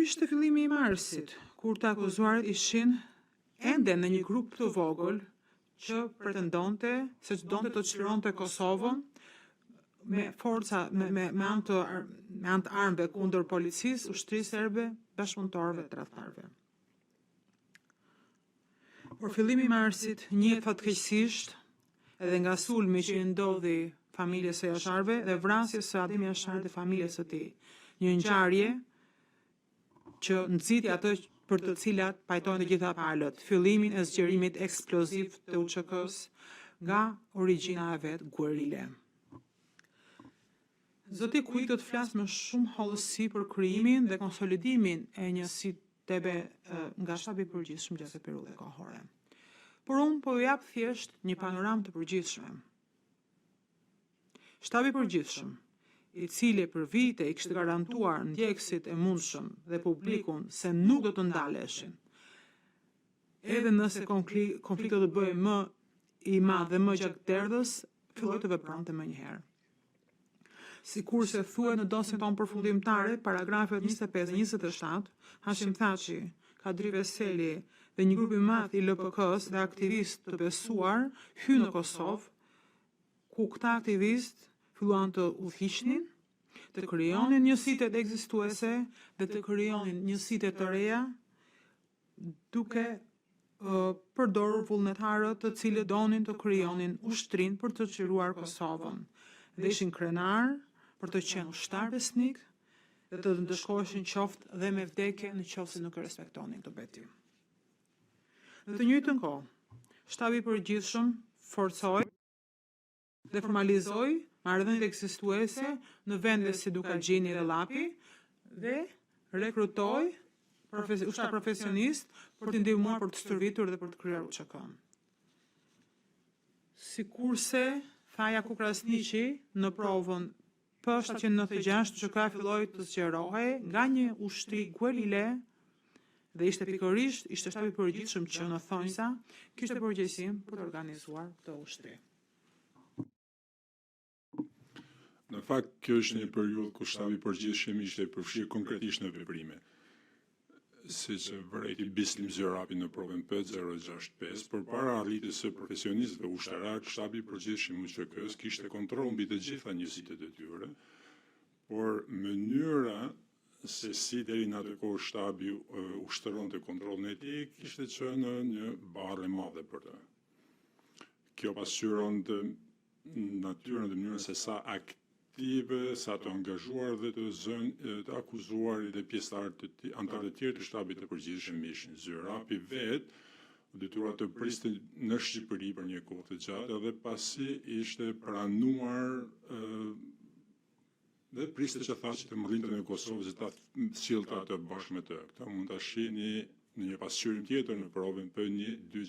Ishte fillimi I marsit, kur të akuzuarit ishin ende në një grup të vogël që pretendonte se donte të çlironte Kosovën me forca me anë të armëve kundër policisë, ushtrisë serbe, bashkëpunëtorëve të tradhtarëve. Por fillimi I marsit njihet fatkeqësisht edhe nga sulmi që I ndodhi familjes së Jasharëve dhe vrasjes së Ademi Jasharit dhe familjes së tij. Një ngjarje që nxiti atë për të cilat pajtojnë të gjitha palët, fillimin e zgjerimit eksploziv të UÇK-s nga origjina e vet guerile. Zoti Kuik do të flasë më shumë hollësi për krijimin dhe konsolidimin e një sitebe nga shtabi I përgjithshëm gjatë periudhës kohore. Por unë po ju jap thjesht një panoramë të përgjithshme. Shtabi I përgjithshëm, I cili për vite I kishte garantuar ndjekësit e mundshëm dhe publikun se nuk do të ndaleshin, edhe nëse konflikti do të bëhej më I madh dhe më gjatë derdhës, filloi të vepronte më njëherë. Sikurse thuhet në dosjen tonë përfundimtare, paragrafet 25 dhe 27, Hashim Thaçi, Kadri Veseli dhe një grup I madh I LPK-s dhe aktivistë të besuar hynë në Kosovë, ku këta aktivistë filluan të udhhiqnin, të krijonin njësitë ekzistuese dhe të krijonin njësitë të reja, duke përdorur vullnetarët të cilët donin të krijonin ushtrinë për të çliruar Kosovën. Dhe ishin krenar për të qenë ushtar besnik dhe të ndëshkoheshin qoftë dhe me vdekje në qoftë se nuk e respektonin këtë beti. Në të njëjtën kohë, shtabi I përgjithshëm forcoi dhe formalizoi marrëdhëniet ekzistuese në vende si Dukagjini dhe Llapi dhe rekrutoi ushtar profesionistë për të ndihmuar për të stërvitur dhe për të krijuar UÇK-n. Sikurse tha Jakub Krasniqi në provën P796, UÇK filloi të zgjerohej nga një ushtri guerile dhe ishte shtabi I përgjithshëm që në thonjza kishte përgjegjësinë për të organizuar këtë ushtri. Në fakt, kjo është një periudhë ku shtabi I përgjithshëm ishte përfshirë konkretisht në veprime. Siç vërejti Bislim Zjerapi në provën P065, përpara arritjes së profesionistëve ushtarak, shtabi I përgjithshëm I UÇK-s kishte kontroll mbi të gjitha njësitë e tyre, por mënyra se si deri në atë kohë shtabi ushtronte kontrollin e tij kishte qenë një barrë e madhe për të. Kjo pasqyronte natyrën dhe mënyrën se sa aktive, sa të angazhuar dhe të akuzuarit dhe pjesëtarët anëtarët e tjerë të shtabit të përgjithshëm ishin. Zjerapi vet u detyruar të priste në Shqipëri për një kohë të gjatë dhe pasi ishte pranuar dhe priste që tha që të mërrinte në Kosovë që ta sillte atë bashkë me të. Këta mund ta shihni në një pasqyrim tjetër në provën P1, 2